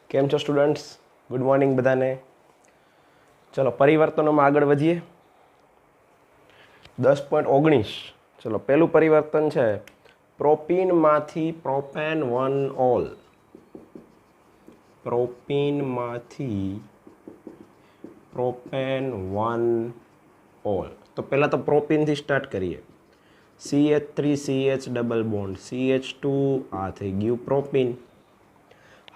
કેમ છો students? Good morning બધાને. ચલો પરિવર્તનોમાં આગળ વધીએ. 10.19. ચલો પહેલું પરિવર્તન છે પ્રોપીનમાંથી પ્રોપેન 1 ઓલ. પ્રોપીનમાંથી પ્રોપેન 1 ઓલ. તો પહેલાં તો પ્રોપીનથી સ્ટાર્ટ કરીએ. CH3CH ડબલ બોન્ડ CH2 આ થઈ ગયું પ્રોપીન.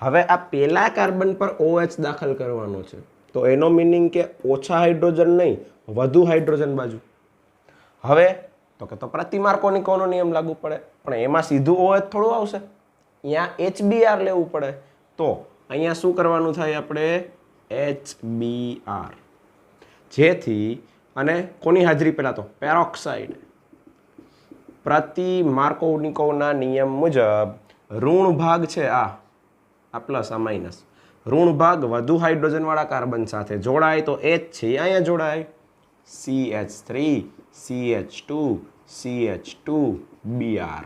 હવે આ પહેલા કાર્બન પર OH દાખલ કરવાનો છે, તો એનો મીનિંગ કે ઓછા હાઇડ્રોજન નહીં, વધુ હાઇડ્રોજન બાજુ. હવે તો પ્રતિમાર્કોનિકોનો નિયમ લાગુ પડે, પણ એમાં સીધું OH થોડું આવશે, અહીંયા HBr લેવું પડે. તો અહીંયા શું કરવાનું થાય આપણે? HBr. જેથી અને કોની હાજરી પહેલા તો પેરોક્સાઇડ. પ્રતિમાર્કોનિકોના નિયમ મુજબ ઋણ ભાગ છે આ પ્લસ આ માઇનસ, ઋણ ભાગ વધુ હાઇડ્રોજન વાળા કાર્બન સાથે જોડાય તો H છે અહીંયા જોડાય, CH3 CH2 CH2 Br.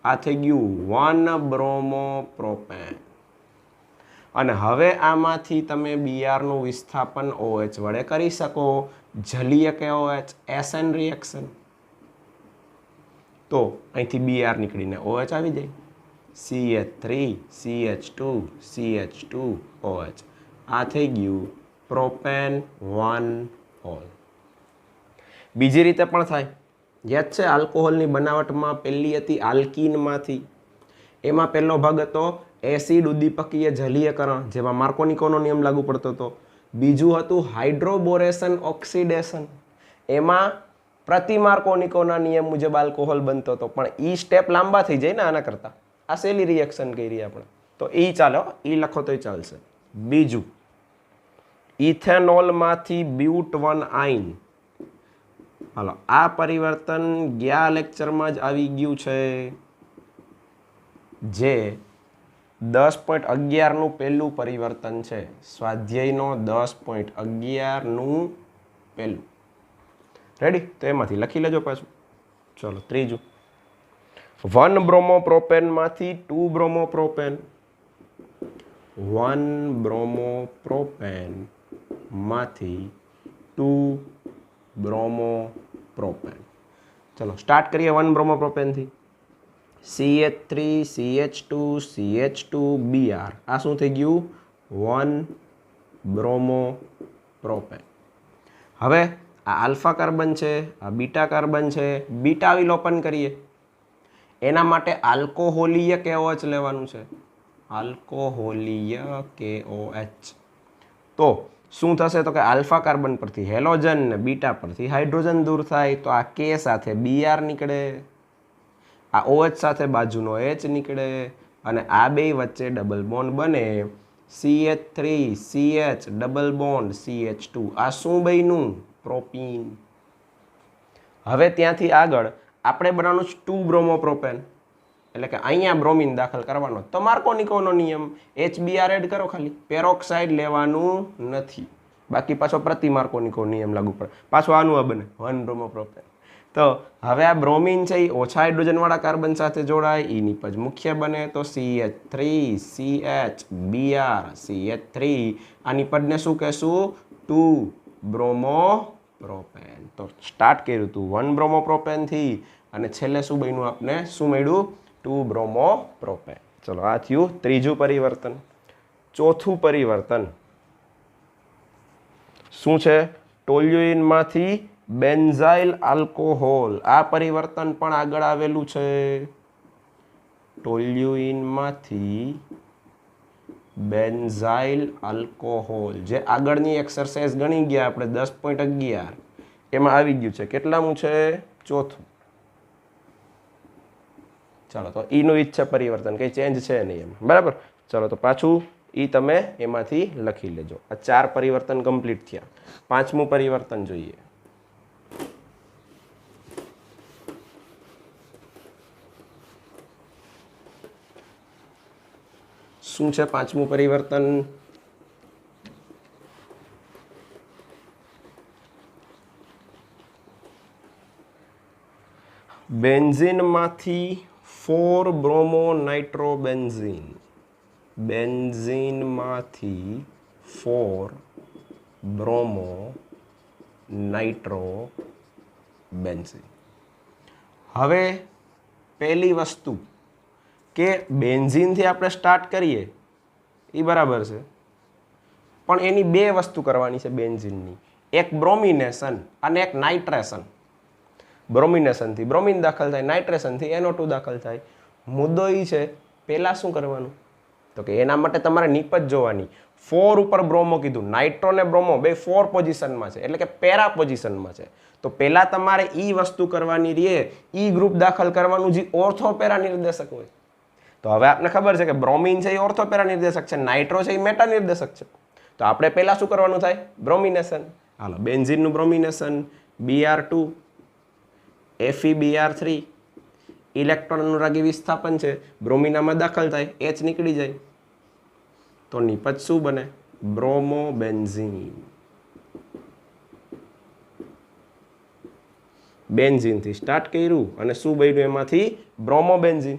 આ થઈ ગયું 1 બ્રોમો પ્રોપેન. અને હવે આમાંથી તમે Br નું વિસ્થાપન OH વડે કરી શકો, જલીય કે OH SN રિએક્શન. તો અહીંથી Br નીકળીને OH આવી જાય, CH3 CH2 CH2 OH. આ થઈ ગયું પ્રોપેન 1 ઓલ. બીજી રીતે પણ થાય. યાદ છે આલ્કોહોલની બનાવટમાં પહેલી હતી આલ્કીનમાંથી. એમાં પહેલો ભાગ હતો એસિડ ઉદ્દીપકીય જલીયકરણ, જેમાં માર્કોનિકોનો નિયમ લાગુ પડતો હતો. બીજું હતું હાઇડ્રોબોરેશન ઓક્સિડેશન, એમાં પ્રતિમાર્કોનિકોના નિયમ મુજબ આલ્કોહોલ બનતો હતો. પણ ઈ સ્ટેપ લાંબા થઈ જાય ને આના કરતા. આ સેલી રિએક્શન કરી આપણે, તો ઈ ચાલો, ઈ લખો તોય ચાલશે. બીજું ઇથેનોલમાંથી બ્યુટ 1 આઇન. હાલો, આ પરિવર્તન ગયા લેક્ચરમાં જ આવી ગયું છે, જે 10.11 નું પહેલું પરિવર્તન છે. સ્વાધ્યાયનો 10.11 નું પહેલું. રેડી? તો એમાંથી લખી લેજો પાછું. ચલો ત્રીજું 1 બ્રોમોપ્રોપેનમાંથી 2 બ્રોમોપ્રોપેન. 1 બ્રોમોપ્રોપેનમાંથી 2 બ્રોમોપ્રોપેન. ચલો સ્ટાર્ટ કરીએ 1 બ્રોમોપ્રોપેનથી. CH3 CH2 CH2 Br. આ શું થઈ ગયું? 1 બ્રોમોપ્રોપેન. હવે આ આલ્ફા કાર્બન છે, આ બીટા કાર્બન છે, બીટા વિલોપન કરીએ. એના માટે આલ્કોહોલીય KOH લેવાનું છે, આલ્કોહોલીય KOH. તો શું થશે? તો કે આલ્ફા કાર્બન પરથી હેલોજન ને બીટા પરથી હાઇડ્રોજન દૂર થાય, તો આ K સાથે Br નીકળે, આ OH સાથે બાજુનો H નીકળે, અને આ બે વચ્ચે ડબલ બોન્ડ બને, CH3 CH double bond CH2. આ શું બન્યું? પ્રોપીન. હવે ત્યાંથી આગળ આપણે બનાવવાનું 2 બ્રોમોપ્રોપેન, એટલે કે અહીંયા બ્રોમિન દાખલ કરવાનો. તો માર્કોનિકોનો નિયમ, HBr એડ કરો ખાલી, પેરોક્સાઇડ લેવાનું નથી. બાકી પાછો પ્રતિમાર્કોનિકો નિયમ લાગુ પડે. પાછો આનું આ બને 1 બ્રોમોપ્રોપેન. તો હવે આ બ્રોમિન છે એ ઓછા હાઇડ્રોજન વાળા કાર્બન સાથે જોડાય, ઈ નિપજ મુખ્ય બને, તો CH3 CH Br CH3. આ નિપજને શું કહેશું? 2 બ્રોમોપ્રોપેન. તો સ્ટાર્ટ કર્યું હતું 1 બ્રોમોપ્રોપેન થી, અને છેલ્લે શું બન્યું? આપણે શું મળ્યું? 2 બ્રોમોપ્રોપેન. ચલો આ થયું ત્રીજું પરિવર્તન. ચોથું પરિવર્તન શું છે? ટોલ્યુઇનમાંથી બેન્ઝાઇલ આલ્કોહોલ. આ પરિવર્તન પણ આગળ આવેલું છે. ટોલ્યુઇનમાંથી બેન્ઝાઇલ આલ્કોહોલ, જે આગળની એક્સરસાઇઝ ગણી ગયા આપણે 10.11, એમાં આવી ગયું છે. કેટલામું છે? ચોથું. ચાલો, તો ઈનું ઈ જ છે પરિવર્તન, કંઈ ચેન્જ છે નહીં એમાં, બરાબર? ચલો તો પાછું ઈ તમે એમાંથી લખી લેજો. આ 4 પરિવર્તન કમ્પ્લીટ થયા. 5મું પરિવર્તન જોઈએ. શું છે 5મું પરિવર્તન? બેન્ઝીનમાંથી 4 બ્રોમો નાઇટ્રોબેન્ઝીન. બેન્ઝીનમાંથી 4 bromo nitro benzene. હવે પહેલી વસ્તુ કે બેન્ઝીનથી આપણે સ્ટાર્ટ કરીએ એ બરાબર છે, પણ એની બે વસ્તુ કરવાની છે બેન્ઝીનની, એક બ્રોમિનેશન અને એક નાઇટ્રેશન. બ્રોમિનેશનથી બ્રોમિન દાખલ થાય, નાઇટ્રેશનથી NO2 દાખલ થાય. મુદ્દો એ છે પહેલાં શું કરવાનું, તો કે એના માટે તમારે નિપજ જોવાની. 4 ઉપર બ્રોમો કીધું, નાઇટ્રો ને બ્રોમો બે 4 પોઝિશનમાં છે, એટલે કે પેરા પોઝિશનમાં છે. તો પહેલાં તમારે એ વસ્તુ કરવાની રહે, ઈ ગ્રુપ દાખલ કરવાનું જે ઓર્થોપેરા નિર્દેશક હોય. તો હવે આપને ખબર છે કે બ્રોમિન છે એ ઓર્થોપેરા નિર્દેશક છે, નાઇટ્રો છે એ મેટા નિર્દેશક છે. તો આપણે પહેલાં શું કરવાનું થાય, બ્રોમિનેશન. હાલો, બેન્ઝીનનું બ્રોમિનેશન Br2 FeBr3, ઇલેક્ટ્રોન અનુરાગી વિસ્થાપન છે, બ્રોમિનામાં દાખલ થાય, H નીકળી જાય, તો નિપજ શું બને, બ્રોમોબેન્ઝીન. બેન્ઝીનથી સ્ટાર્ટ કર્યું અને શું બન્યું એમાંથી, બ્રોમોબેન્ઝીન.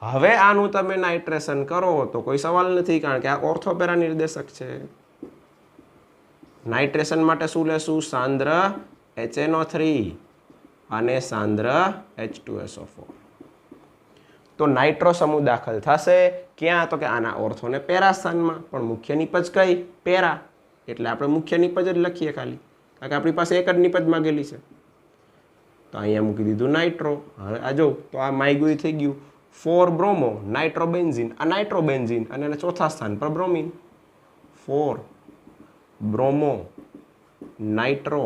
હવે આનું તમે નાઇટ્રેશન કરો તો કોઈ સવાલ નથી, કારણ કે આ ઓર્થોપેરા નિર્દેશક છે. નાઇટ્રેશન માટે શું લેશું, સાંદ્ર HNO3 અને સાંદ્ર H2SO4. તો નાઇટ્રો સમૂહ દાખલ થશે ક્યાં, તો કે આના ઓર્થોને પેરા સ્થાનમાં, પણ મુખ્ય નિપજ કઈ, પેરા, એટલે આપણે મુખ્ય નિપજ જ લખીએ ખાલી, કારણ કે આપણી પાસે એક જ નિપજ માંગેલી છે. તો અહીંયા મૂકી દીધું નાઇટ્રો. હવે આ જો, તો આ માયગું થઈ ગયું 4 બ્રોમો નાઇટ્રોબેન્ઝીન, આ નાઇટ્રોબેન્ઝીન અને એના ચોથા સ્થાન પર બ્રોમિન, 4 બ્રોમો નાઇટ્રો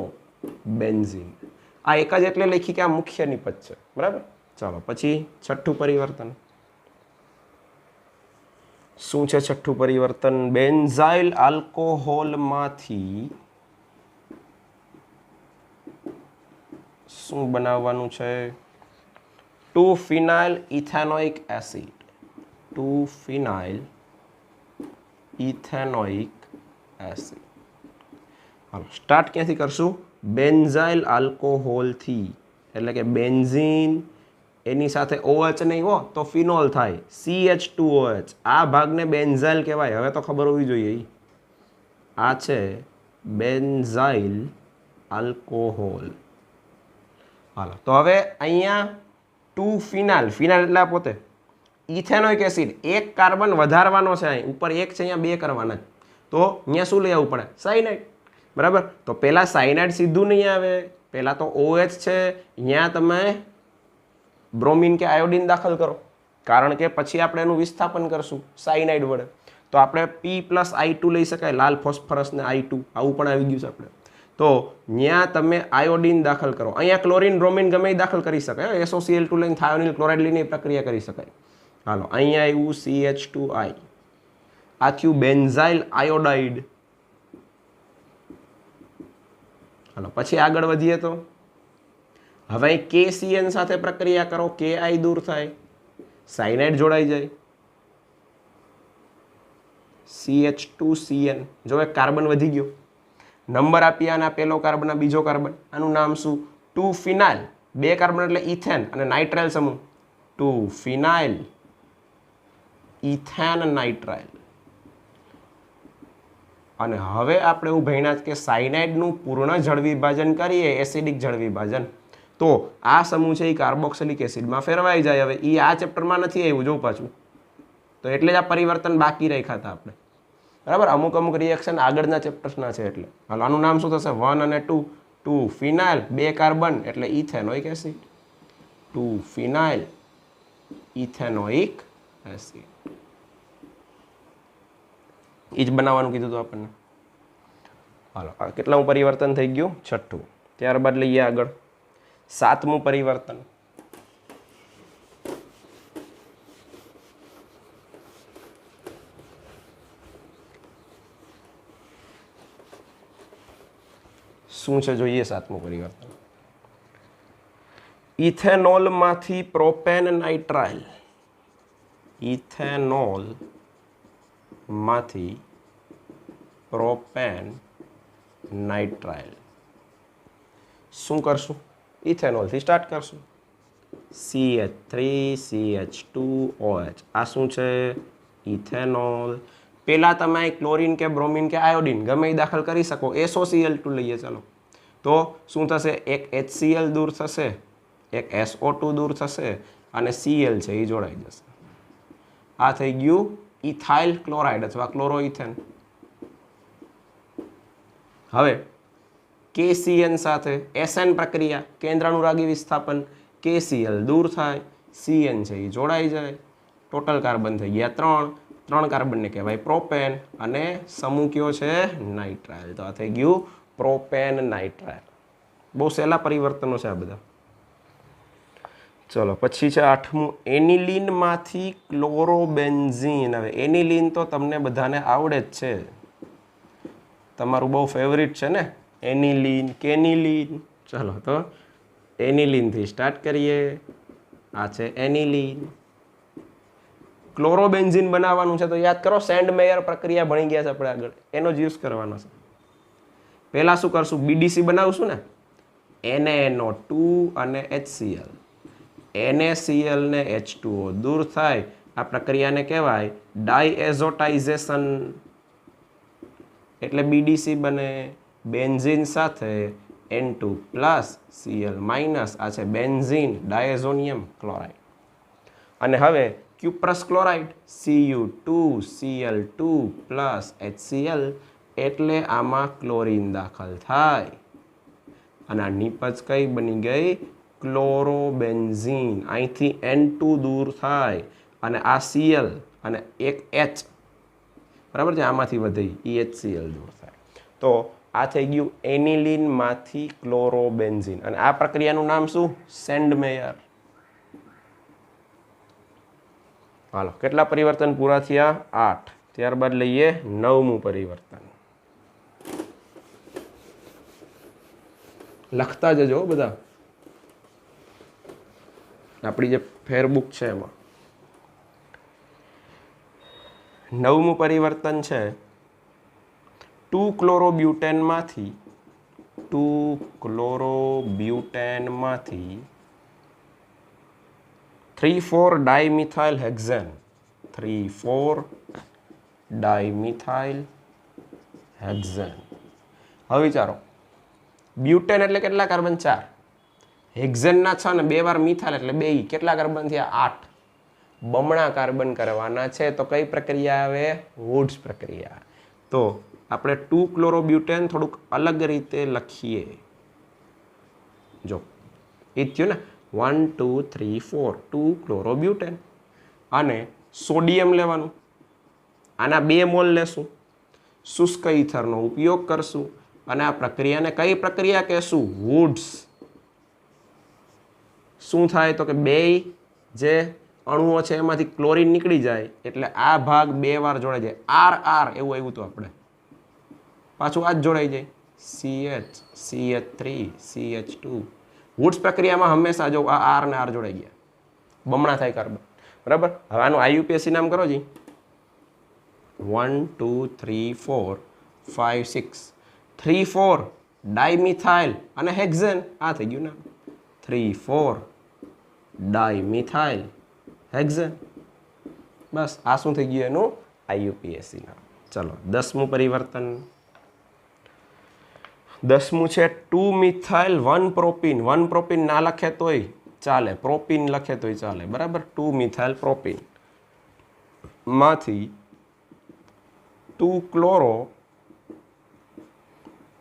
બેન્ઝીન. આ એક જ એટલે લખી કે આ મુખ્ય નિપજ છે, બરાબર. ચાલો પછી છઠ્ઠું પરિવર્તન. શું છે છઠ્ઠું પરિવર્તન, બેન્ઝાઇલ આલ્કોહોલમાંથી શું બનાવવાનું છે, 2-ફિનાઇલ ઇથેનોઇક એસિડ. 2-ફિનાઇલ ઇથેનોઇક એસિડ. હાલો, સ્ટાર્ટ ક્યાંથી કરશું, બેન્ઝાઇલ આલ્કોહોલથી, એટલે કે બેન્ઝીન એની સાથે OH નહીં હો તો ફિનોલ થાય, CH2OH. આ ભાગને બેન્ઝાઇલ કહેવાય. હવે તો ખબર હોવી જોઈએ, આ છે બેન્ઝાઇલ આલ્કોહોલ. હાલો, તો હવે અહીંયા 2-ફિનાઇલ, ફિનાઇલ એટલે આ પોતે, ઇથેનોઇક એસિડ, એક કાર્બન વધારવાનો છે, અહીં ઉપર એક છે, અહીંયા બે કરવાના. તો અહીંયા શું લઈ આવવું પડે, સાયનાઇડ, બરાબર. તો પહેલાં સાયનાઇડ સીધું નહીં આવે, પહેલાં તો OH છે, અહીંયા તમે બ્રોમિન કે આયોડિન દાખલ કરો, કારણ કે પછી આપણે એનું વિસ્થાપન કરશું સાયનાઇડ વડે. તો આપણે P+I2 લઈ શકાય, લાલ ફોસ્ફરસ ને I2, આવું પણ આવી ગયું છે આપણે. તો ત્યાં તમે આયોડિન દાખલ કરો, અહીંયા ક્લોરિન બ્રોમિન ગમે એ દાખલ કરી શકાય, SOCl2 લઈને થાયોનિલ ક્લોરાઇડ લઈને પ્રક્રિયા કરી શકાય. હાલો, અહીંયા આવ્યું CH2I, આ થયું બેન્ઝાઇલ આયોડાઇડ. હાલો, પછી આગળ વધીએ તો હવે KCN સાથે પ્રક્રિયા કરો, KI દૂર થાય, સાયનાઇડ જોડાઈ જાય, CH2CN. જો એક કાર્બન વધી ગયો, નંબર આપી આના, પહેલો કાર્બન, બીજો કાર્બન, આનું નામ શું, 2-ફિનાઇલ, બે કાર્બન એટલે ઇથેન અને નાઇટ્રાઇલ સમૂહ, 2-ફિનાઇલ ઇથેન નાઇટ્રાઇલ. અને હવે આપણે એવું ભણ્યા કે સાયનાઇડનું પૂર્ણ જળ વિભાજન કરીએ, એસિડિક જળ વિભાજન, તો આ સમૂહ છે એ કાર્બોક્સિલિક એસિડમાં ફેરવાઈ જાય. હવે એ આ ચેપ્ટરમાં નથી આવ્યું, જો પાછું, તો એટલે જ આ પરિવર્તન બાકી રાખ્યા હતા આપણે, બરાબર. અમુક અમુક રિએક્શન આગળના ચેપ્ટર્સના છે. એટલે હાલ આનું નામ શું થશે, 1 અને 2, 2-ફિનાઇલ, બે કાર્બન એટલે ઇથેનોઇક એસિડ, 2-ફિનાઇલ ઇથેનોઇક એસિડ. એ જ બનાવવાનું કીધું હતું આપણને. હાલો, કેટલામું પરિવર્તન થઈ ગયું, છઠ્ઠું. ત્યારબાદ લઈએ આગળ સાતમું પરિવર્તન. શું છે જોઈએ સાતમું પરિવર્તન, ઇથેનોલમાંથી પ્રોપેન નાઇટ્રાઇલ. ઇથેનોલ માંથી પ્રોપેન નાઇટ્રાઇલ. શું કરશું, ઇથેનોલથી સ્ટાર્ટ કરશું, CH3 CH2OH. આ શું છે, ઇથેનોલ. પેલા તમે ક્લોરીન કે બ્રોમિન કે આયોડિન ગમે એ દાખલ કરી શકો. SOCl2 લઈએ ચાલો. તો શું થશે? એક HCl દૂર થશે, એક SO2 દૂર થશે અને Cl છે એ જોડાઈ જશે. આ થઈ ગયું ઇથાઇલ ક્લોરાઇડ અથવા ક્લોરોઇથેન. હવે KCN સાથે SN પ્રક્રિયા, કેન્દ્રાનુરાગી વિસ્થાપન, KCl દૂર થાય, CN છે એ જોડાઈ જાય. ટોટલ કાર્બન થઈ ગયા 3 કાર્બનને કહેવાય પ્રોપેન અને સમૂહ કયો છે? નાઇટ્રાઇલ. તો આ થઈ ગયું પ્રોપેન નાઇટ્રાઇલ. બહુ સહેલા પરિવર્તનો છે આ બધા. ચલો પછી છે 8મું, એનિલિનમાંથી ક્લોરોબેન્ઝીન. હવે એનિલિન તો તમને બધાને આવડે જ છે, તમારું બહુ ફેવરિટ છે ને, એનિલિન, કેનિલિન. ચલો તો એનિલિનથી સ્ટાર્ટ કરીએ. આ છે એનિલિન. ક્લોરોબેન્ઝીન બનાવવાનું છે તો યાદ કરો, સેન્ડ મેયર પ્રક્રિયા ભણી ગયા છે આપણે આગળ, એનો જ યુઝ કરવાનો છે. પહેલાં શું કરશું? BDC બનાવશું ને, NaNO2 અને HCl. NaCl ને H2O દૂર થાય, આ પ્રક્રિયાને કહેવાય ડાયએઝોટાઇઝેશન. એટલે BDC બને. બેન્ઝીન સાથે N2 પ્લસ Cl માઇનસ, આ છે બેન્ઝીન ડાયઝોનિયમ ક્લોરાઇડ. અને હવે cuprous chloride Cu2Cl2 plus HCl, એટલે આમાં ક્લોરીન દાખલ થાય અને આ નિપજ કઈ બની ગઈ? ક્લોરોબેન્ઝીન. અહીંથી N2 દૂર થાય અને આ Cl અને એક H, બરાબર છે, આમાંથી વધી HCl દૂર થાય. તો આ થઈ ગયું એનિલિનમાંથી ક્લોરોબેન્ઝીન. અને આ પ્રક્રિયાનું નામ શું? Send mayor. હાલો, કેટલા પરિવર્તન પૂરા થયા? 8. ત્યારબાદ લઈએ 9મું પરિવર્તન. લખતા જજો બધા, આપણી જે ફેરબુક છે એમાં. 9મું પરિવર્તન છે 2-ક્લોરોબ્યુટેનમાંથી 3,4-ડાયમિથાઇલ હેક્ઝેન. 3,4-ડાયમિથાઇલ હેક્ઝેન. હવે વિચારો, બ્યુટેન એટલે કેટલા કાર્બન? 4. હેક્ઝેનના 6 ને 2 વાર મિથાઇલ એટલે 2. કેટલા કાર્બન થયા? 8. બમણા કાર્બન કરવાના છે તો કઈ પ્રક્રિયા આવે? વુડ્સ પ્રક્રિયા. તો આપણે 2-ક્લોરોબ્યુટેન થોડુંક અલગ રીતે લખીએ. જો એ થયું ને, 1 2 3 4 2-ક્લોરોબ્યુટેન. અને સોડિયમ લેવાનું, આના 2 મોલ લેશું, શુષ્ક ઈથરનો ઉપયોગ કરશું અને આ પ્રક્રિયાને કઈ પ્રક્રિયા કહેશું? વુડ્સ. શું થાય તો કે 2 જે અણુઓ છે એમાંથી ક્લોરીન નીકળી જાય એટલે આ ભાગ 2 વાર જોડાઈ જાય. RR એવું આવ્યું હતું આપણે, પાછું આ જ જોડાઈ જાય. CH, CH3, CH2. વુડ્સ પ્રક્રિયામાં હંમેશા જો આ R ને R જોડાઈ ગયા, બમણા થાય કાર્બન. બરાબર. હવે આનું IUPAC નામ કરો જી. 1 2 3 4 5 6. 3,4-ડાયમિથાઇલ અને હેક્ઝેન. આ થઈ ગયું ને, 3,4-ડાયમિથાઇલ હેક્ઝેન. બસ આ શું થઈ ગયું? એનું IUPAC નામ. ચલો 10મું પરિવર્તન. 10મું છે 2-મિથાઇલ-1-પ્રોપીન. 1-પ્રોપીન ના લખે તોય ચાલે, પ્રોપીન લખે તોય ચાલે. બરાબર. 2-મિથાઇલ-પ્રોપીન માંથી 2-ક્લોરો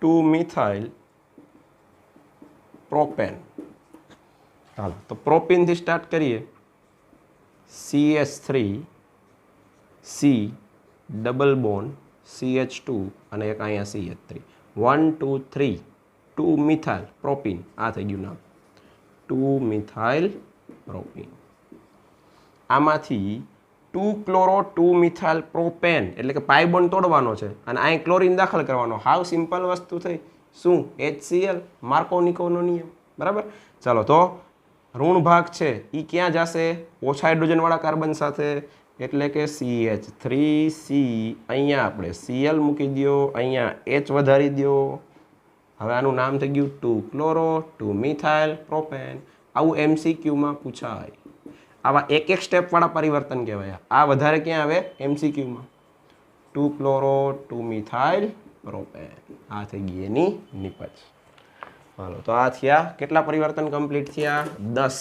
2-મિથાઇલ પ્રોપેન. હાલો તો પ્રોપીનથી સ્ટાર્ટ કરીએ. CH3 C double bond CH2 અને એક અહીંયા CH3. 1 2 3 2-મિથાઇલ પ્રોપીન. આ થઈ ગયું નામ, 2-મિથાઇલ પ્રોપીન. આમાંથી 2-ક્લોરો 2-મિથાઇલ પ્રોપેન એટલે કે પાઈ બોન્ડ તોડવાનો છે અને અહીં ક્લોરીન દાખલ કરવાનો. હાવ સિમ્પલ વસ્તુ થઈ. શું? HCl, માર્કોનિકોનો નિયમ. બરાબર. ચાલો તો ઋણ ભાગ છે એ ક્યાં જશે? ઓછા હાઇડ્રોજનવાળા કાર્બન સાથે, એટલે કે CH3C. અહીંયા આપણે Cl મૂકી દો, અહીંયા H વધારી દો. હવે આનું નામ થઈ ગયું 2-ક્લોરો 2-મિથાઇલ પ્રોપેન. આવું MCQમાં પૂછાય. આવા એક એક સ્ટેપવાળા પરિવર્તન કહેવાય. આ વધારે ક્યાં આવે? MCQમાં. 2 ક્લોરો 2 મિથાઇલ પ્રોપેન. આ થઈ ગઈ એની નિપજ. હાલો, તો આ થયા કેટલા પરિવર્તન કમ્પ્લીટ થયા? 10.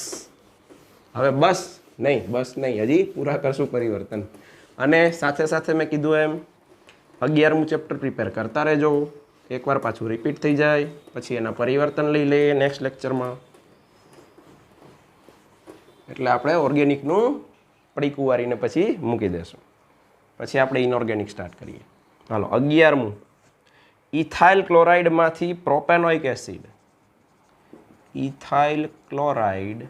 હવે બસ નહીં, હજી પૂરા કરશું પરિવર્તન. અને સાથે સાથે મેં કીધું એમ 11મું ચેપ્ટર પ્રિપેર કરતા રહેજો. એકવાર પાછું રિપીટ થઈ જાય પછી એના પરિવર્તન લઈ લઈએ નેક્સ્ટ લેક્ચરમાં. એટલે આપણે ઓર્ગેનિકનું પડીકું વારીને પછી મૂકી દેશું. પછી આપણે ઇનઓર્ગેનિક સ્ટાર્ટ કરીએ. હાલો, 11મું ઇથાઇલ ક્લોરાઇડમાંથી પ્રોપેનોઇક એસિડ. ઇથાઇલ ક્લોરાઇડ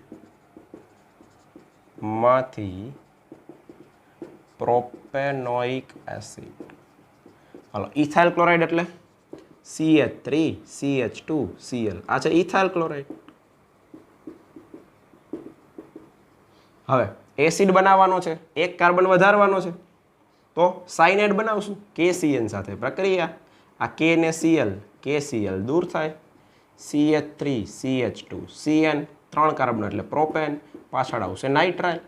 માંથી પ્રોપેનોઇક એસિડ. હાલો, ઇથાઇલ ક્લોરાઇડ એટલે CH3 CH2 Cl. આ છે ઇથાઇલ ક્લોરાઇડ. હવે એસિડ બનાવવાનો છે, એક કાર્બન વધારવાનો છે, તો સાયનાઇડ બનાવશું KCN સાથે. પ્રક્રિયા આ K ને Cl, KCl દૂર થાય, CH3 CH2 Cn, 3 કાર્બન એટલે પ્રોપેન, પાછળ આવશે નાઇટ્રાઇલ.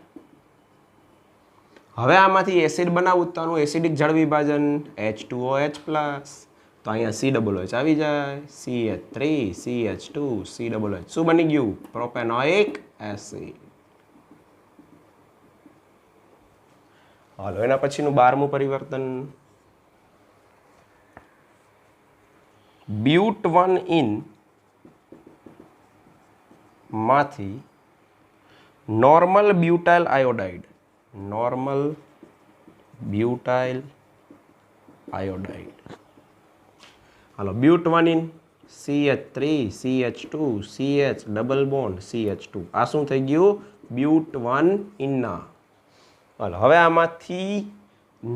હવે આમાંથી એસિડ બનાવવું તો આનું એસિડિક જળ વિભાજન H2OH+, તો અહીંયા COOH આવી જાય, CH3 CH2 COOH. શું બની ગયું? Propanoic acid. હાલો, એના પછીનું 12મું પરિવર્તન બ્યુટ-1-ઇન માંથી normal butyl iodide. Normal butyl iodide. હાલો, બ્યુટ-1-ઇન CH3 CH2 CH double bond CH2. આ શું થઈ ગયું? બ્યુટ-1-ઇનના. હાલો, હવે આમાંથી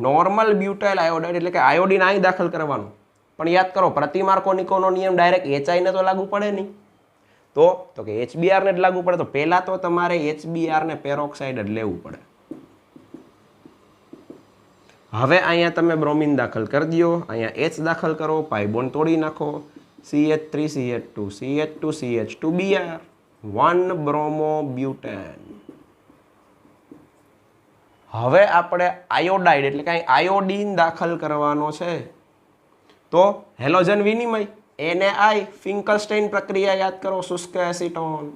નોર્મલ બ્યુટાઇલ આયોડાઇડ એટલે કે આયોડિન અહીં દાખલ કરવાનું. પણ યાદ કરો, પ્રતિમાર્કોનિકોનો નિયમ ડાયરેક્ટ HI ને તો લાગુ પડે નહીં. તો કે HBr ને જ લાગુ પડે. તો પહેલાં તો તમારે HBr ને પેરોક્સાઇડ જ લેવું પડે. હવે અહીંયા તમે બ્રોમિન દાખલ કરી દો, અહીંયા H દાખલ કરો, પાઈ બોન્ડ તોડી નાખો, CH3 CH2 CH2 CH2 Br, 1 bromo butane. હવે આપણે આયોડાઇડ એટલે કે આયોડીન દાખલ કરવાનો છે. તો હેલોજન વિનિમય NaI, ફિંકલસ્ટેઇન પ્રક્રિયા યાદ કરો, શુષ્ક એસિટોન.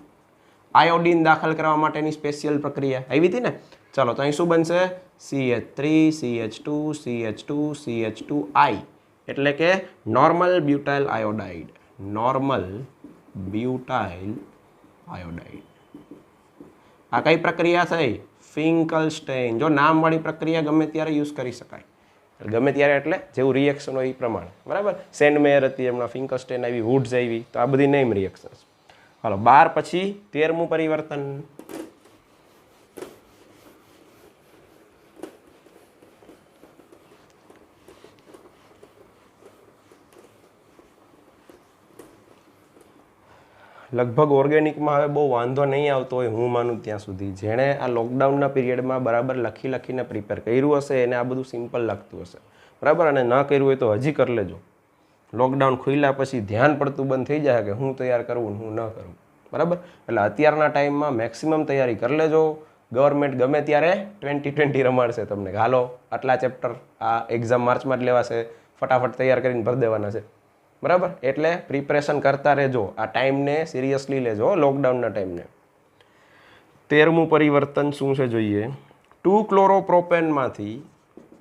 આયોડીન દાખલ કરવા માટેની સ્પેશિયલ પ્રક્રિયા આવી હતી ને. ચાલો, તો અહીં શું બનશે? CH3 CH2 CH2 CH2I એટલે કે normal butyl iodide. Normal butyl iodide. આ કઈ પ્રક્રિયા થઈ? ફિંકલસ્ટેઇન. જો નામવાળી પ્રક્રિયા ગમે ત્યારે યુઝ કરી શકાય. ગમે ત્યારે એટલે જેવું રિએક્શન હોય એ પ્રમાણે. બરાબર, સેન્ડમેયર હતી, એમના ફિંકલસ્ટેઇન આવી, વુડ્સ આવી, તો આ બધી નેમ રિએક્શન્સ. હાલો, 12 પછી 13મું પરિવર્તન લગભગ ઓર્ગેનિકમાં હવે બહુ વાંધો નહીં આવતો હોય હું માનું ત્યાં સુધી. જેણે આ લોકડાઉનના પીરિયડમાં બરાબર લખીને પ્રિપેર કર્યું હશે એને આ બધું સિમ્પલ લાગતું હશે. બરાબર, અને ન કર્યું હોય તો હજી કરી લેજો. લોકડાઉન ખુલ્યા પછી ધ્યાન પડતું બંધ થઈ જાય કે હું તૈયાર કરવું ને હું ન કરું. બરાબર, એટલે અત્યારના ટાઈમમાં મેક્સિમમ તૈયારી કરી લેજો. ગવર્મેન્ટ ગમે ત્યારે 2020 રમાડશે તમને. હાલો, આટલા ચેપ્ટર આ એક્ઝામ માર્ચમાં જ લેવાશે, ફટાફટ તૈયાર કરીને ભરી દેવાના છે. બરાબર, એટલે પ્રિપરેશન કરતા રહેજો. આ ટાઈમને સિરિયસલી લેજો, લોકડાઉનના ટાઈમને. 13મું પરિવર્તન શું છે જોઈએ? 2 ક્લોરોપ્રોપેનમાંથી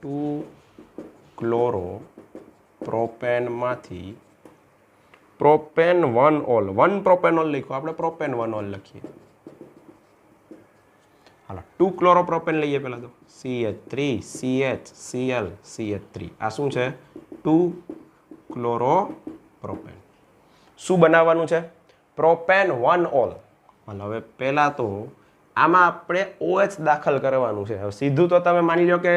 2 ક્લોરોપ્રોપેનમાંથી પ્રોપેન 1 ઓલ. 1 પ્રોપેનોલ લખો, આપણે પ્રોપેન 1 ઓલ લખીએ. હાલો, 2 ક્લોરોપ્રોપેન લઈએ પહેલાં તો. CH3 CH Cl CH3. આ શું છે? 2 ક્લોરોપ્રોપેન. શું બનાવવાનું છે? Propane 1 all. હવે પહેલાં તો આમાં આપણે OH દાખલ કરવાનું છે. હવે સીધું તો તમે માની લો કે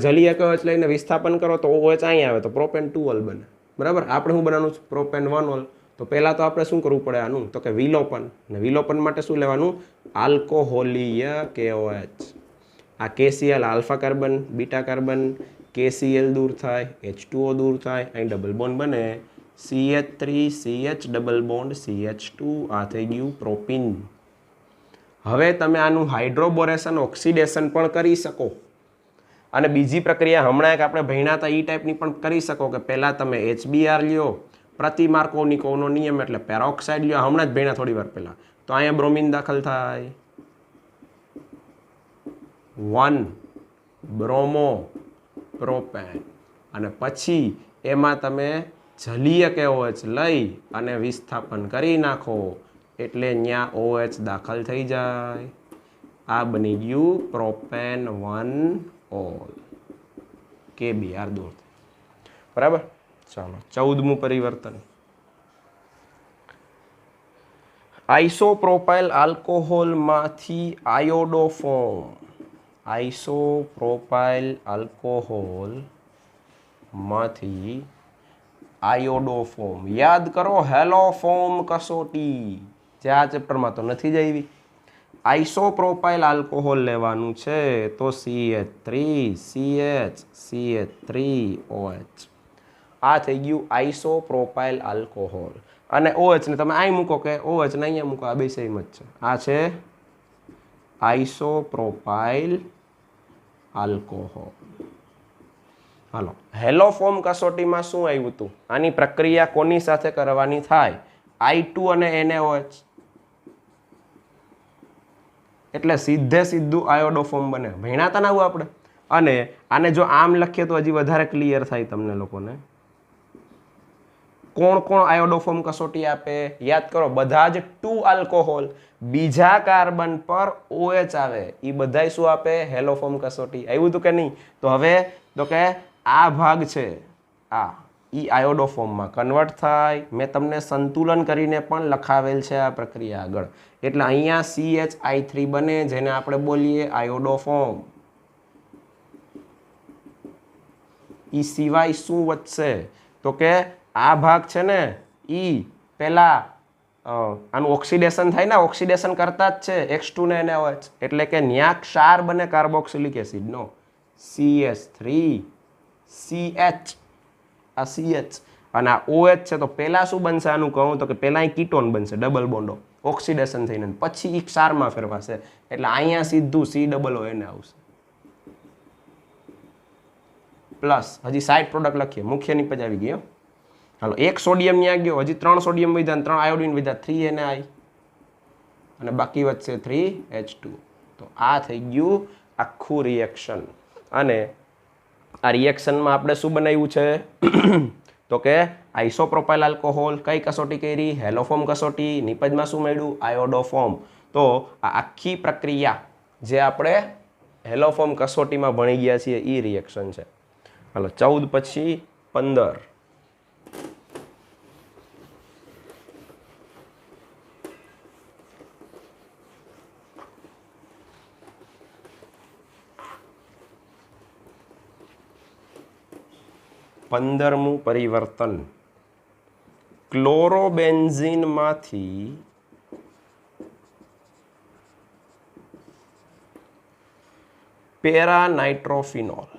જલીય કવચ લઈને વિસ્થાપન કરો તો OH અહીં આવે તો પ્રોપેન 2 ઓલ બને. બરાબર, આપણે શું બનાવવાનું છે? Propane 1 ol. તો પહેલાં તો આપણે શું કરવું પડે આનું? તો કે વિલોપન. અને વિલોપન માટે શું લેવાનું? આલ્કોહોલીય KOH. આ KCl alpha carbon, beta carbon, KCl દૂર થાય, H2O દૂર થાય, અહીં ડબલ બોન્ડ બને, CH3 CH double bond CH2. આ થઈ ગયું પ્રોપીન. હવે તમે આનું હાઇડ્રોબોરેશન ઓક્સિડેશન પણ કરી શકો અને બીજી પ્રક્રિયા હમણાં એક આપણે ભણ્યા હતા એ ટાઈપની પણ કરી શકો કે પહેલાં તમે HBr લ્યો, પ્રતિ માર્કોનિકોવનો નિયમ એટલે પેરોક્સાઇડ લ્યો, હમણાં જ ભણ્યા થોડી વાર પહેલાં. તો અહીંયા બ્રોમિન દાખલ થાય, 1 બ્રોમો પ્રોપેન અને પછી એમાં તમે જલીય KOH લઈ અને વિસ્થાપન કરી નાખો એટલે ત્યાં OH દાખલ થઈ જાય. આ બની ગયું પ્રોપેન 1 ઓલ, KBr દૂર થાય. બરાબર. ચાલો 14મું પરિવર્તન, આઇસોપ્રોપાઇલ આલ્કોહોલમાંથી આયોડો ફોર્મ. આઇસોપ્રોપાઇલ આલ્કોહોલમાંથી iodo form. યાદ કરો હેલો ફોર્મ કસોટી, જે આ ચેપ્ટરમાં તો નથી જ આવી. આઇસોપ્રોપાઇલ આલ્કોહોલ લેવાનું છે તો CH3CH3OH. આ થઈ ગયું આઇસોપ્રોપાઇલ આલ્કોહોલ. અને OH ને તમે અહીં મૂકો કે OH ને અહીંયા મૂકો, આ બે સેમ જ છે. આ છે આઇસોપ્રોપાઇલ આલ્કોહોલ. હાલો, હેલોફોર્મ કસોટીમાં શું આવ્યું હતું? આની પ્રક્રિયા કોની સાથે કરવાની થાય? I2 અને NaOH. એટલે સીધું આયોડોફોર્મ બને. ભણ્યા હતા ને આવું આપણે. અને આને જો આમ લખીએ તો હજી વધારે ક્લિયર થાય તમને લોકોને. કોણ કોણ આયોડોફોર્મ કસોટી આપે? યાદ કરો, બધા જ 2 આલ્કોહોલ, બીજા કાર્બન પર OH આવે, એ બધાય શું આપે? હેલોફોર્મ કસોટી. આવ્યું હતું કે નહીં? તો હવે તો કે આ ભાગ છે આ ઈ આયોડોફોર્મમાં કન્વર્ટ થાય. મેં તમને સંતુલન કરીને પણ લખાવેલ છે આ પ્રક્રિયા આગળ. એટલે અહીંયા CH3 બને, જેને આપણે બોલીએ આયોડોફોર્મ. ઈ સિવાય શું વધશે? તો કે આ ભાગ છે ને ઈ પેલા આનું ઓક્સિડેશન થાય ને, ઓક્સિડેશન કરતા જ છે X2 ને NaOH, એટલે કે ન્યા ક્ષાર બને કાર્બોક્સિલિક એસિડનો, CH3 CH, આ CH અને આ OH છે. તો પહેલા શું બનશે આનું કહું તો કે પહેલા અહીં કીટોન બનશે, ડબલ બોન્ડો, ઓક્સિડેશન થઈને, પછી ઈ ક્ષારમાં ફેરવાશે. એટલે અહીંયા સીધું COON આવશે. પ્લસ હજી સાઇડ પ્રોડક્ટ લખીએ, મુખ્ય નિપજ આવી ગયો. હાલો, એક સોડિયમ ત્યાં ગયો, હજી 3 સોડિયમ વધ્યા, 3 આયોડિન વધ્યા, 3 Na અને બાકી વધશે 3H2. તો આ થઈ ગયું આખું રિએક્શન. અને આ રિએક્શનમાં આપણે શું બનાવ્યું છે? તો કે આઇસોપ્રોપાઇલ આલ્કોહોલ. કઈ કસોટી કરી? હેલોફોર્મ કસોટી. નિપજમાં શું મળ્યું? આયોડોફોર્મ. તો આ આખી પ્રક્રિયા જે આપણે હેલોફોર્મ કસોટીમાં ભણી ગયા છીએ એ રિએક્શન છે. હાલો, 14 પછી 15. પંદરમું પરિવર્તન, ક્લોરોબેન્ઝીનમાંથી પેરાનાઇટ્રોફિનોલ.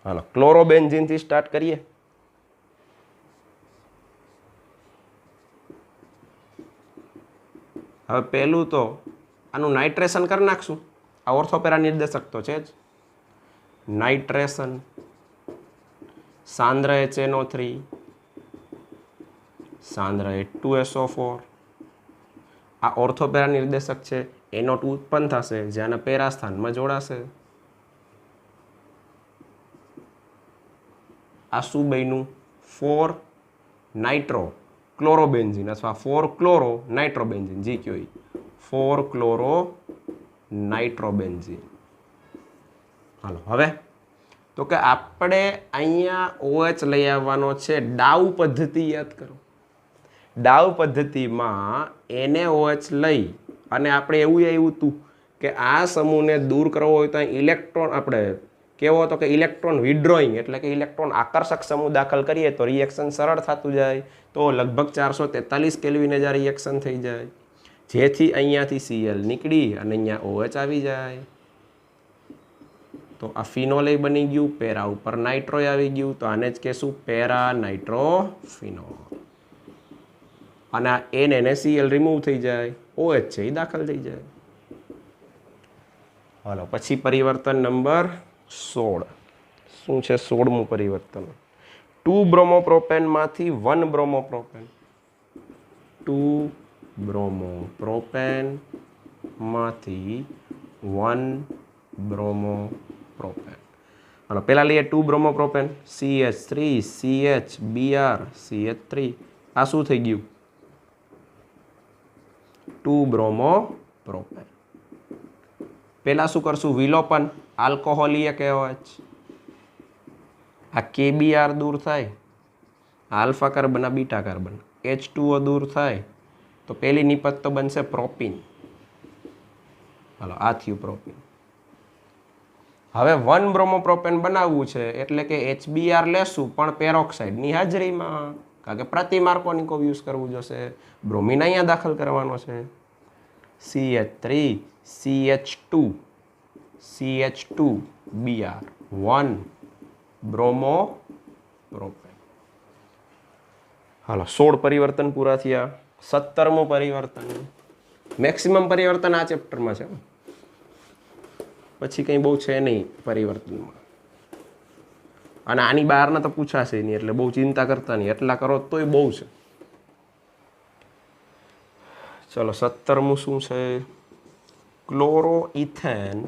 હાલો, ક્લોરોબેન્ઝીનથી સ્ટાર્ટ કરીએ. હવે પહેલું તો આનું નાઇટ્રેશન કરી નાખશું. આ ઓર્થોપેરા નિર્દેશક તો છે જ. નાઇટ્રેશન, સાંદ્ર HNO3, સાંદ્ર H2SO4. આ ઓર્થોપેરા નિર્દેશક છે. NO2 ઉત્પન્ન થશે, જ્યાંના પેરા સ્થાનમાં જોડાશે. આ શું બન્યું? 4 નાઇટ્રો ક્લોરોબેન્ઝીન અથવા 4 ક્લોરો નાઇટ્રોબેન્ઝીન, જી કયો 4 ક્લોરો નાઇટ્રોબેન્ઝીન. હાલો, હવે તો કે આપણે અહીંયા OH લઈ આવવાનો છે. ડાઉ પદ્ધતિ યાદ કરો. ડાઉ પદ્ધતિમાં NaOH લઈ અને આપણે એવું આવ્યું હતું કે આ સમૂહને દૂર કરવો હોય તો ઇલેક્ટ્રોન આપણે કેવો હતો કે ઇલેક્ટ્રોન વિડ્રોઈંગ, એટલે કે ઇલેક્ટ્રોન આકર્ષક સમૂહ દાખલ કરીએ તો રિએક્શન સરળ થતું જાય. તો લગભગ 443 કેલ્વિને જ રિએક્શન થઈ જાય, જેથી અહીંયાથી Cl નીકળી અને અહીંયા OH આવી જાય. તો આ ફિનોલ બની ગયું, પેરા ઉપર નાઇટ્રો આવી ગયું, તો આને જ કહેશું પેરા નાઇટ્રોફિનોલ. અને આ NaCl રિમૂવ થઈ જાય, OH છે એ દાખલ થઈ જાય. હાલો પછી પરિવર્તન નંબર 16. શું છે 16મું પરિવર્તન? 2 બ્રોમોપ્રોપેનમાંથી 1 બ્રોમોપ્રોપેન. 2 બ્રોમોપ્રોપેનમાંથી 1 બ્રોમોપ્રોપેન. હાલો પહેલા લઈએ 2 બ્રોમોપ્રોપેન, CH3 CH Br CH3. આ શું થઈ ગયું? 2 બ્રોમોપ્રોપેન. પહેલા શું કરશું? વિલોપન, આલ્કોહોલીય KOH. આ KBr દૂર થાય, આલ્ફા કાર્બન આ બીટા કાર્બન, H2O દૂર થાય તો પહેલી નિપત તો બનશે પ્રોપીન. હાલો આ થયું પ્રોપીન. હવે 1 બ્રોમોપ્રોપેન બનાવવું છે એટલે કે HBr લેશું પણ પેરોક્સાઇડની હાજરીમાં, કારણ કે પ્રતિમાર્કોનિકોવ યુઝ કરવું જોશે. બ્રોમિન અહીંયા દાખલ કરવાનો છે. CH3 CH2 CH2 Br 1 બ્રોમોપ્રોપેન. હાલો 16 પરિવર્તન પૂરા થયા. 17મું પરિવર્તન. મેક્સિમમ પરિવર્તન આ ચેપ્ટરમાં છે, પછી કંઈ બહુ છે નહીં પરિવર્તનમાં. અને આની બહારના તો પૂછાશે નહીં એટલે બહુ ચિંતા કરતા નહીં, એટલા કરો તોય બહુ છે. ચલો 17મું શું છે? ક્લોરોઇથેન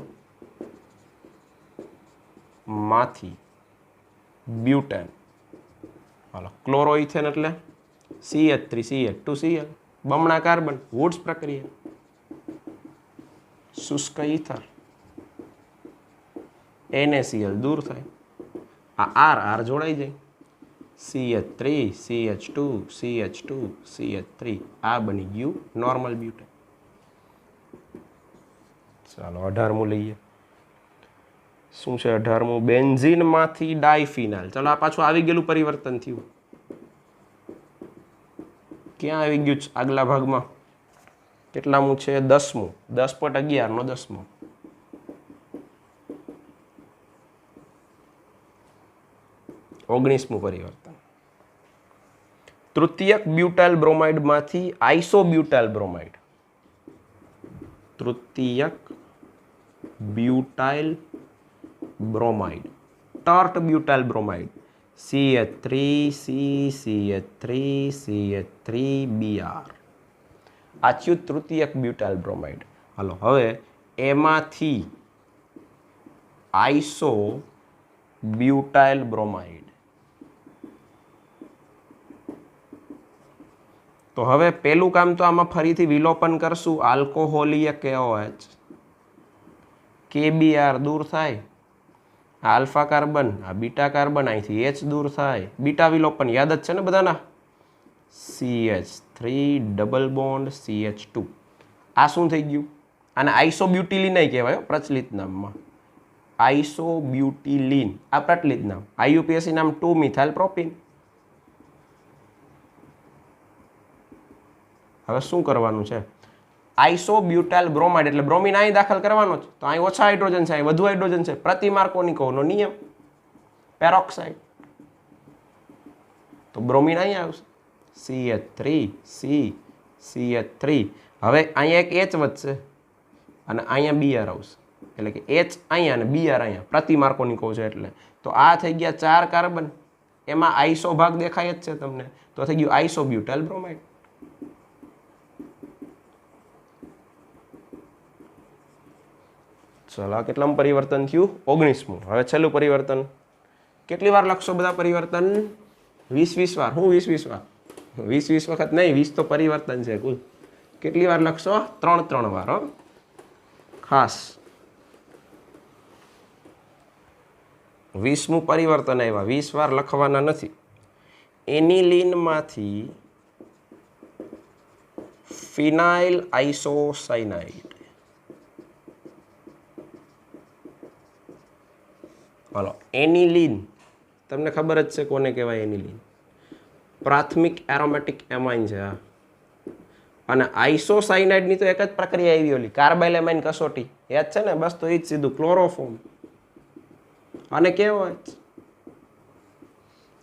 માંથી બ્યુટેન. હાલો ક્લોરોઇથેન એટલે CH3 CH2Cl, બમણા કાર્બન, વુડ્સ પ્રક્રિયા. શુષ્ક ઈથર, NaCl દૂર થાય, આ R જોડાઈ જાય, CH3 CH2 CH2 CH3. આ બની ગયું નોર્મલ બ્યુટેન. ચાલો 18મું લઈએ. શું છે 18મું? બેન્ઝીનમાંથી ડાયફિનાઇલ. ચલો આ પાછું આવી ગયેલું પરિવર્તન થયું. ક્યાં આવી ગયું છે? આગલા ભાગમાં. કેટલામું છે? 10મું. 10.11 નો 10મો. ઓગણીસમું પરિવર્તન. તૃતીયક બ્યુટાઇલ બ્રોમાઇડમાંથી આઇસોબ્યુટાઇલ બ્રોમાઇડ. તૃતીયક butyl bromide, tert butyl bromide, CH3 CH3 CH3 Br. આ થયું તૃતીયક બ્યુટાઇલ બ્રોમાઇડ. હાલો હવે એમાંથી આઇસો બ્યુટાઇલ બ્રોમાઇડ. તો હવે પેલું કામ તો આમાં ફરીથી વિલોપન કરશું, આલ્કોહોલીય KOH, KBr દૂર થાય, આલ્ફા કાર્બન આ બીટા કાર્બન, અહીંથી H દૂર થાય, બીટા વિલોપન યાદ જ છે ને બધાના. CH3 double bond CH2. આ શું થઈ ગયું? આને આઇસોબ્યુટિલિન નહીં કહેવાય પ્રચલિત નામમાં. આઇસોબ્યુટિલિન આ પ્રચલિત નામ. IUPAC નામ 2 મિથાઇલ પ્રોપીન. હવે શું કરવાનું છે? આઇસોબ્યુટાઇલ બ્રોમાઇડ એટલે બ્રોમિન અહીં દાખલ કરવાનો છે, તો અહીં ઓછા હાઇડ્રોજન છે, અહીં વધુ હાઇડ્રોજન છે. પ્રતિમાર્કોનિકોવનો નિયમ, પેરોક્સાઇડ. તો બ્રોમિન અહીં આવશે, CH3 CH3. હવે અહીંયા એક H વધશે અને અહીંયા Br આવશે, એટલે કે H અહીંયા અને Br અહીંયા. પ્રતિમાર્કોનિકોવ છે એટલે. તો આ થઈ ગયા 4 કાર્બન, એમાં આઇસો ભાગ દેખાય જ છે તમને, તો થઈ ગયું આઇસોબ્યુટાઇલ બ્રોમાઇડ. ચલો આ કેટલામાં પરિવર્તન થયું? 19મું. હવે છેલ્લું પરિવર્તન. કેટલી વાર લખશો બધા પરિવર્તન? 20 વાર. હું 20 વાર? 20 વખત નહીં, 20 તો પરિવર્તન છે કુલ. કેટલી વાર લખશો? 3 વાર. હો ખાસ 20મું પરિવર્તન આવ્યા, 20 વાર લખવાના નથી. એનિલિનમાંથી ફિનાઇલ આઇસોસાયનાઇડ. હાલો એનિલિન તમને ખબર જ છે કોને કહેવાય? એનિલિન પ્રાથમિક એરોમેટિક એમાઇન છે. અને આઇસોસાયનાઇડની તો એક જ પ્રક્રિયા આવી ઓલી કાર્બાઇલ એમાઇન કસોટી, યાદ છે ને? બસ તો એ જ સીધું ક્લોરોફોર્મ અને કેવો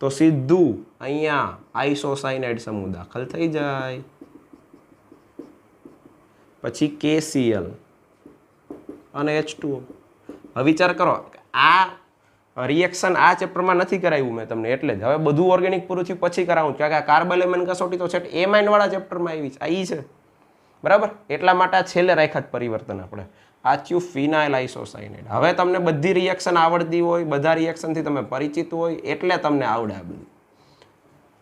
तो सीधू अहींया आइसोसाइनाइड समूह दाखल थई जाए। पछी KCl અને H2O। હવે વિચાર કરો, આ રિએક્શન આ ચેપ્ટરમાં નથી કરાવ્યું મેં તમને, એટલે જ હવે બધું ઓર્ગેનિક પૂરું થયું પછી કરાવું, કારણ કે આ કાર્બોલેમન કસોટી તો છે એમાઇન વાળા ચેપ્ટરમાં આવી છે, આ ઈ છે બરાબર, એટલા માટે આ છેલ્લે રાખ્યા જ પરિવર્તન આપણે। આ થયું ફિનાઇલ આઇસોસાઇનાઇડ। હવે તમને બધી રિએક્શન આવડતી હોય, બધા રિએક્શનથી તમે પરિચિત હોય એટલે તમને આવડે આ બધું।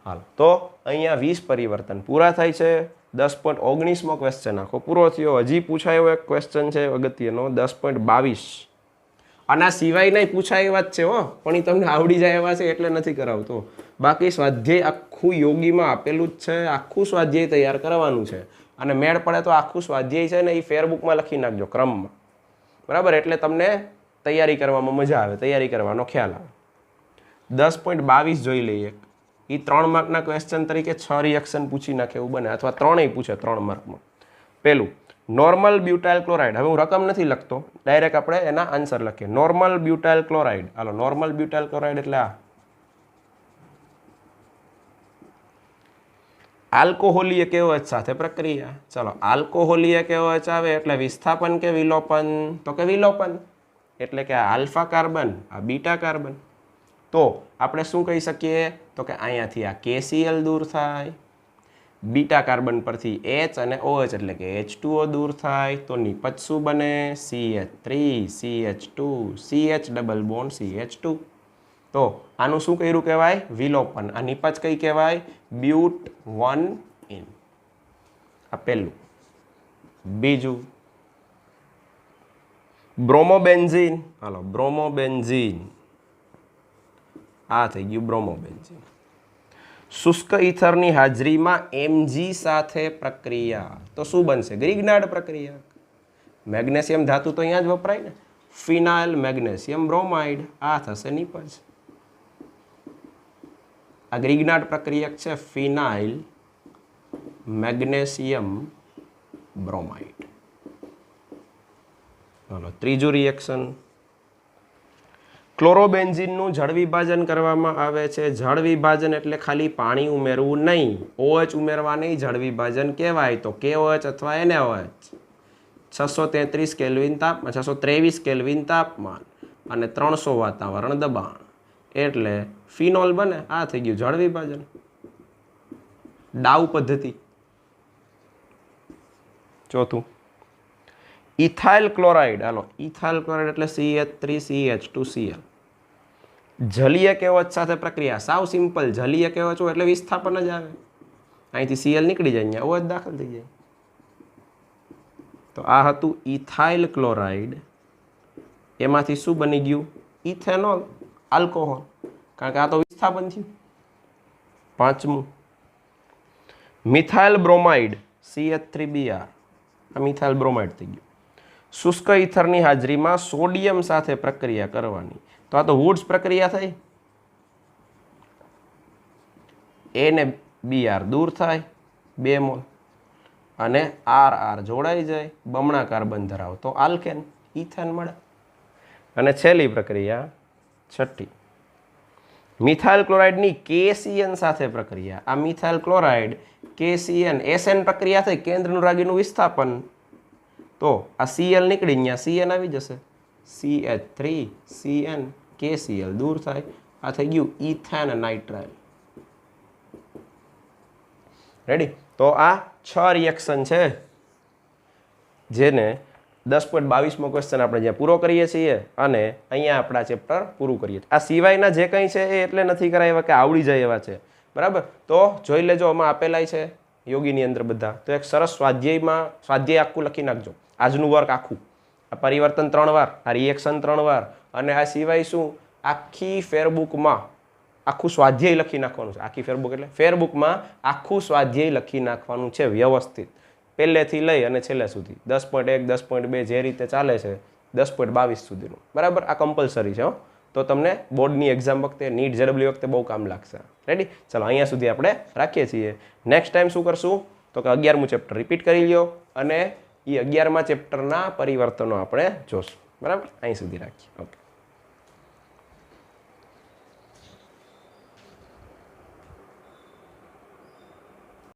હાલ તો અહીંયા 20 પરિવર્તન પૂરા થાય છે। 10.19મો ક્વેશ્ચન આખો પૂરો થયો। હજી પૂછાયો એક ક્વેશ્ચન છે અગત્યનો 10.22, આના સિવાય નહીં પૂછાય એવા જ છે હો, પણ એ તમને આવડી જાય એવા છે એટલે નથી કરાવતો। બાકી સ્વાધ્યાય આખું યોગીમાં આપેલું જ છે, આખું સ્વાધ્યાય તૈયાર કરવાનું છે, અને મેળ પડે તો આખું સ્વાધ્યાય છે ને એ ફેરબુકમાં લખી નાખજો ક્રમમાં, બરાબર, એટલે તમને તૈયારી કરવામાં મજા આવે, તૈયારી કરવાનો ખ્યાલ આવે। 10.22 જોઈ લઈએ। એ 3 માર્કના ક્વેશ્ચન તરીકે 6 રિએક્શન પૂછી નાખે એવું બને, અથવા 3 પૂછે 3 માર્કમાં। પહેલું નોર્મલ બ્યુટાઇલ ક્લોરાઇડ। હવે હું રકમ નથી લખતો, ડાયરેક્ટ આપણે એના આન્સર લખીએ। નોર્મલ બ્યુટાઇલ ક્લોરાઇડ, હાલો નોર્મલ બ્યુટાઇલ ક્લોરાઇડ એટલે આ આલ્કોહોલીય KOH સાથે પ્રક્રિયા। ચલો આલ્કોહોલીય KOH આવે એટલે વિસ્થાપન કે વિલોપન? તો કે વિલોપન, એટલે કે આ આલ્ફા કાર્બન, આ બીટા કાર્બન। તો આપણે શું કહી શકીએ? તો કે અહીંયાથી આ KCl દૂર થાય, બીટા કાર્બન પરથી H અને OH એટલે કે H2O દૂર થાય, તો નિપજ શું બને? CH3 CH2 CH double bond CH2। તો આનું શું કર્યું કહેવાય? વિલોપન। આ નિપજ કઈ કહેવાય? બ્યુટ 1 ઇન। આ પહેલું। બીજું બ્રોમોબેન્ઝીન, હાલો બ્રોમોબેન્ઝીન, આ થઈ ગયું બ્રોમોબેન્ઝીન। શુષ્ક ઈથરની હાજરીમાં Mg સાથે પ્રક્રિયા, તો શું બનશે? ગ્રિગ્નાર્ડ પ્રક્રિયા। મેગ્નેશિયમ ધાતુ તો અહીંયા જ વપરાય ને, ફિનાઇલ મેગ્નેશિયમ બ્રોમાઇડ, આ થશે નિપજ। આ ગ્રિગ્નાર્ડ પ્રક્રિયક છે ફિનાઇલ મેગ્નેશિયમ બ્રોમાઇડ। ચાલો ત્રીજું રિએક્શન, ક્લોરોબેન્ઝીનનું જળ વિભાજન કરવામાં આવે છે। જળ વિભાજન એટલે ખાલી પાણી ઉમેરવું નહીં, OH ઉમેરવા નહીં, જળ વિભાજન કહેવાય। તો KOH અથવા NaOH 633 કેલ્વિન તાપમાન, 623 કેલ્વિન તાપમાન અને 300 વાતાવરણ દબાણ એટલે ફિનોલ બને। આ થઈ ગયું જળ વિભાજન। ડાઉ પદ્ધતિ। ચોથું ઇથાઇલ ક્લોરાઇડ, હાલો ઇથાઇલ ક્લોરાઇડ એટલે CH3CH2Cl। જલીય KOH સાથે પ્રક્રિયા, સાવ સિમ્પલ, જલીય KOH એટલે વિસ્થાપન જ આવે, અહીંથી Cl નીકળી જાય, અહીંયા OH દાખલ થઈ જાય। તો આ હતું ઇથાઇલ ક્લોરાઇડ, એમાંથી શું બની ગયું? ઇથેનોલ, આલ્કોહોલ, કારણ કે આ તો વિસ્થાપન થયું। પાંચમું મિથાઇલ બ્રોમાઇડ, CH3Br, આ મિથાઇલ બ્રોમાઇડ થઈ ગયું। શુષ્ક ઈથરની હાજરીમાં સોડિયમ સાથે પ્રક્રિયા કરવાની, તો આ તો વુડ્સ પ્રક્રિયા થઈ, A ને Br દૂર થાય 2 મોલ, અને RR જોડાઈ જાય, બમણા કાર્બન ધરાવતો આલ્કેન, ઇથેન મળે। અને છેલ્લી પ્રક્રિયા છઠ્ઠી, મિથાઇલ ક્લોરાઇડની KCN સાથે પ્રક્રિયા। આ મિથાઇલ ક્લોરાઇડ KCN SN પ્રક્રિયા થઈ, કેન્દ્રનું રાગીનું વિસ્થાપન, તો આ Cl નીકળી, અહીંયા CN આવી જશે, CH3CN KCl દૂર થાય, આ થઈ ગયું ઇથેન નાઇટ્રાઇલ। રેડી? તો આ 6 રિએક્શન છે જેને 10.22મો ક્વેશ્ચન આપણે જ્યાં પૂરો કરીએ છીએ અને અહીંયા આપણા ચેપ્ટર પૂરું કરીએ છીએ। આ સિવાયના જે કંઈ છે એ એટલે નથી કરાવ્યા કે આવડી જાય એવા છે, બરાબર? તો જોઈ લેજો, આમાં આપેલાય છે યોગીની અંદર બધા। તો એક સરસ સ્વાધ્યાયમાં સ્વાધ્યાય આખું લખી નાખજો, આજનું વર્ક આખું, આ પરિવર્તન 3 વાર, આ રિએક્શન 3 વાર, અને આ સિવાય શું આખી ફેરબુકમાં આખું સ્વાધ્યાય લખી નાખવાનું છે। આખી ફેરબુક એટલે ફેરબુકમાં આખું સ્વાધ્યાય લખી નાખવાનું છે વ્યવસ્થિત, પહેલેથી લઈ અને છેલ્લે સુધી 10.1 10.2 જે રીતે ચાલે છે 10.22 સુધીનું, બરાબર? આ કમ્પલસરી છે હો, તો તમને બોર્ડની એક્ઝામ વખતે, નીટ JW વખતે બહુ કામ લાગશે। રેડી? ચલો અહીંયા સુધી આપણે રાખીએ છીએ। નેક્સ્ટ ટાઈમ શું કરશું? તો કે 11મું ચેપ્ટર રિપીટ કરી લ્યો અને એ 11મા ચેપ્ટરના પરિવર્તનો આપણે જોશું, બરાબર? અહીં સુધી રાખીએ, ઓકે।